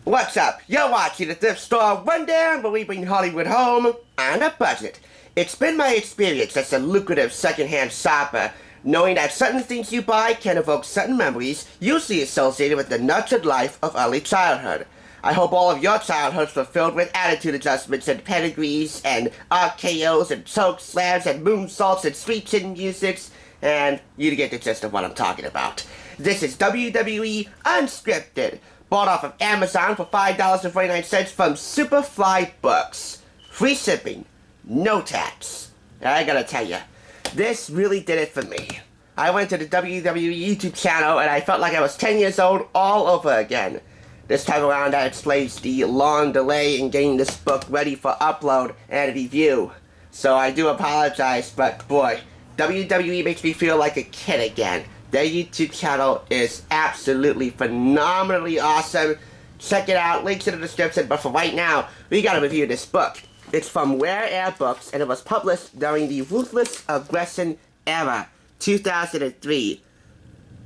What's up? You're watching the Thrift Store Rundown, where we bring Hollywood home on a budget. It's been my experience as a lucrative secondhand shopper, knowing that certain things you buy can evoke certain memories, usually associated with the nurtured life of early childhood. I hope all of your childhoods were filled with attitude adjustments and pedigrees and RKOs and chokeslams and moonsaults and sweet chin musics, and you get the gist of what I'm talking about. This is WWE Unscripted, bought off of Amazon for $5.49 from Superfly Books. Free shipping, no tax. I gotta tell you, this really did it for me. I went to the WWE YouTube channel and I felt like I was 10 years old all over again. This time around I explained the long delay in getting this book ready for upload and review. So I do apologize, but boy, WWE makes me feel like a kid again. Their YouTube channel is absolutely phenomenally awesome. Check it out, links in the description, but for right now, we gotta review this book. It's from Rare Air Books, and it was published during the Ruthless Aggression era, 2003.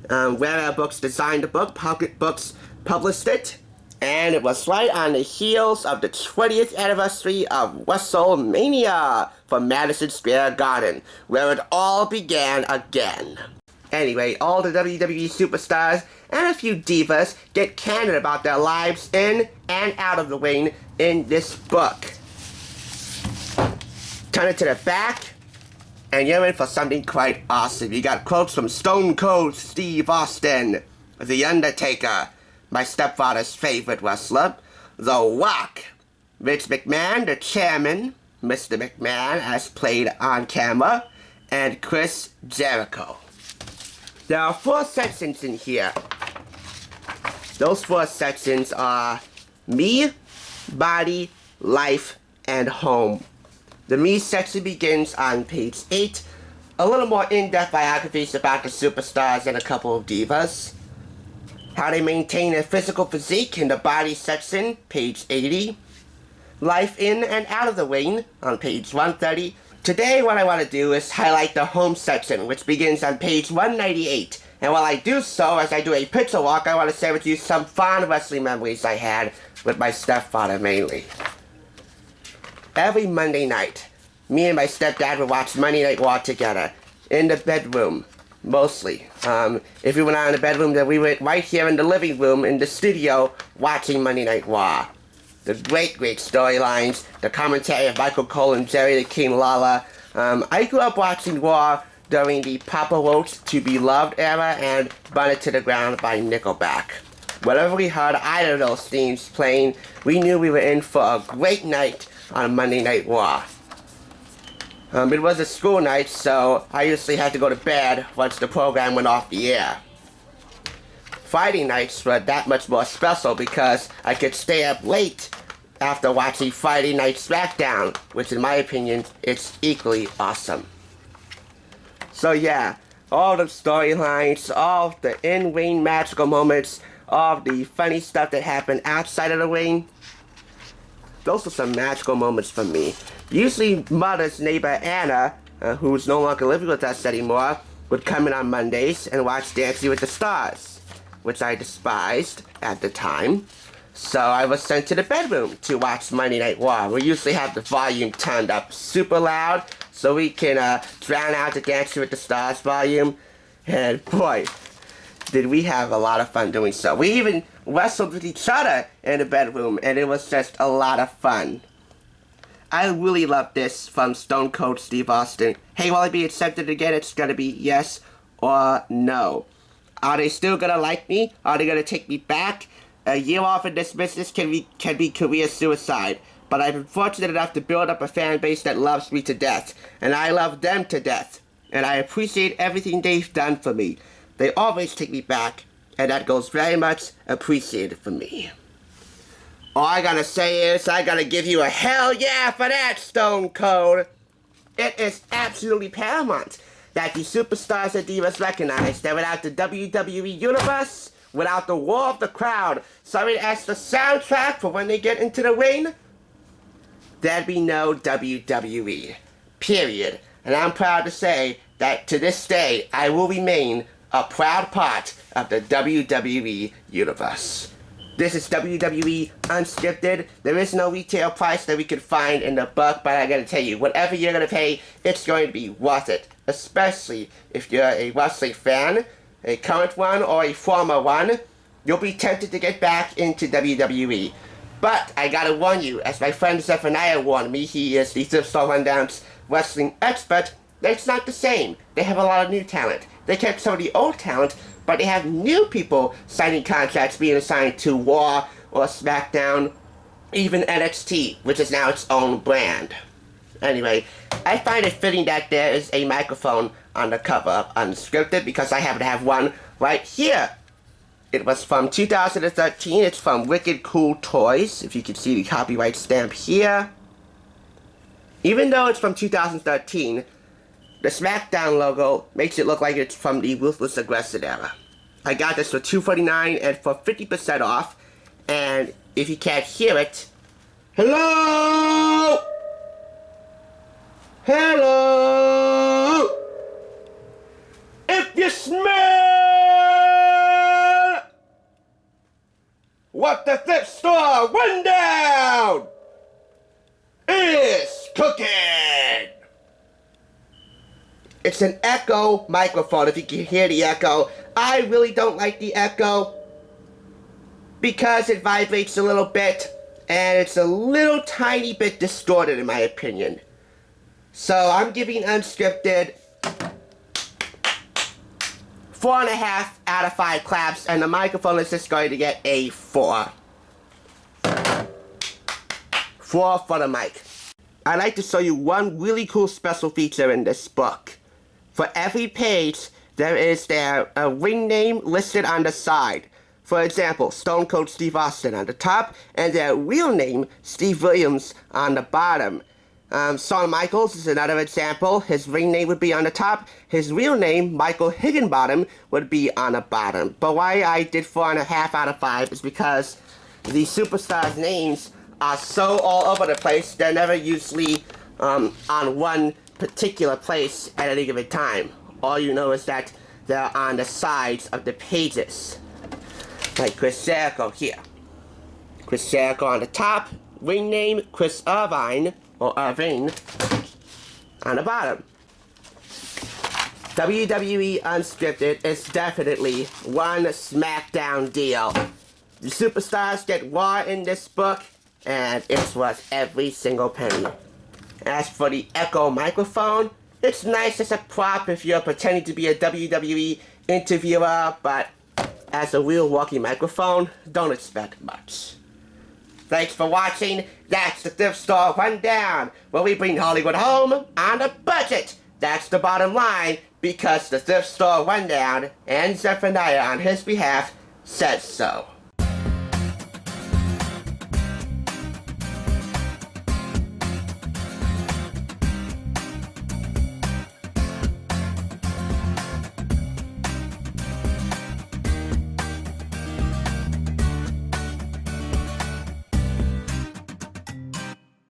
Rare Air Books designed the book, Pocket Books published it, and it was right on the heels of the 20th anniversary of WrestleMania from Madison Square Garden, where it all began again. Anyway, all the WWE superstars and a few divas get candid about their lives in and out of the ring in this book. Turn it to the back, and you're in for something quite awesome. You got quotes from Stone Cold Steve Austin, The Undertaker, my stepfather's favorite wrestler, The Rock, Vince McMahon, the chairman, Mr. McMahon, as played on camera, and Chris Jericho. There are 4 sections in here. Those 4 sections are me, body, life, and home. The me section begins on page 8. A little more in-depth biographies about the superstars and a couple of divas. How they maintain their physical physique in the body section, page 80. Life in and out of the ring on page 130. Today what I want to do is highlight the home section, which begins on page 198. And while I do so, as I do a picture walk, I want to share with you some fond wrestling memories I had with my stepfather mainly. Every Monday night, me and my stepdad would watch Monday Night Raw together, in the bedroom, mostly. If we went out in the bedroom, then we were right here in the living room, in the studio, watching Monday Night Raw. The great storylines, the commentary of Michael Cole and Jerry the King Lawler. I grew up watching Raw during the Papa Roach to Be Loved era and Burn It to the Ground by Nickelback. Whenever we heard either of those themes playing, we knew we were in for a great night on Monday Night Raw. It was a school night, so I usually had to go to bed once the program went off the air. Friday nights were that much more special because I could stay up late after watching Friday Night SmackDown, which in my opinion, is equally awesome. So yeah, all the storylines, all the in-ring magical moments, all the funny stuff that happened outside of the ring, those are some magical moments for me. Usually Mother's neighbor Anna, who's no longer living with us anymore, would come in on Mondays and watch Dancing with the Stars, which I despised at the time. So I was sent to the bedroom to watch Monday Night Raw. We usually have the volume turned up super loud so we can drown out the Dancing with the Stars volume. And boy, did we have a lot of fun doing so. We even wrestled with each other in the bedroom, and it was just a lot of fun. I really love this from Stone Cold Steve Austin. Hey, will I be accepted again? It's gonna be yes or no. Are they still gonna like me? Are they gonna take me back? A year off in this business can be career suicide. But I've been fortunate enough to build up a fan base that loves me to death. And I love them to death. And I appreciate everything they've done for me. They always take me back. And that goes very much appreciated for me. All I gotta say is, I gotta give you a hell yeah for that, Stone Cold. It is absolutely paramount that the superstars and divas recognize that without the WWE Universe, without the War of the Crowd, serving as the soundtrack for when they get into the ring, there'd be no WWE. Period. And I'm proud to say that to this day, I will remain a proud part of the WWE Universe. This is WWE Unscripted. There is no retail price that we can find in the book, but I gotta tell you, whatever you're gonna pay, it's going to be worth it. Especially if you're a wrestling fan, a current one or a former one, you'll be tempted to get back into WWE. But I gotta warn you, as my friend Zephaniah warned me, he is the Thrift Store Rundown's wrestling expert, that it's not the same. They have a lot of new talent. They kept some of the old talent, but they have new people signing contracts being assigned to Raw or SmackDown, even NXT, which is now its own brand. Anyway, I find it fitting that there is a microphone on the cover of Unscripted because I happen to have one right here. It was from 2013. It's from Wicked Cool Toys, if you can see the copyright stamp here. Even though it's from 2013, the SmackDown logo makes it look like it's from the Ruthless Aggression era. I got this for $2.49 and for 50% off. And if you can't hear it, hello! Hello! If you smell what the Thrift Store Rundown is cooking! It's an echo microphone, if you can hear the echo. I really don't like the echo because it vibrates a little bit and it's a little tiny bit distorted in my opinion. So I'm giving Unscripted 4.5 out of 5 claps, and the microphone is just going to get a 4. 4 for the mic. I'd like to show you one really cool special feature in this book. For every page, there is a ring name listed on the side. For example, Stone Cold Steve Austin on the top, and their real name, Steve Williams, on the bottom. Shawn Michaels is another example. His ring name would be on the top. His real name, Michael Higginbottom, would be on the bottom. But why I did 4.5 out of 5 is because the superstars' names are so all over the place. They're never usually on one particular place at any given time. All you know is that they're on the sides of the pages. Like Chris Jericho here. Chris Jericho on the top. Ring name, Chris Irvine, or Irvine, on the bottom. WWE Unscripted is definitely one SmackDown deal. The superstars get Raw in this book, and it's worth every single penny. As for the Echo microphone, it's nice as a prop if you're pretending to be a WWE interviewer, but as a real walking microphone, don't expect much. Thanks for watching. That's the Thrift Store Rundown, where we bring Hollywood home on a budget. That's the bottom line, because the Thrift Store Rundown and Zephaniah on his behalf says so.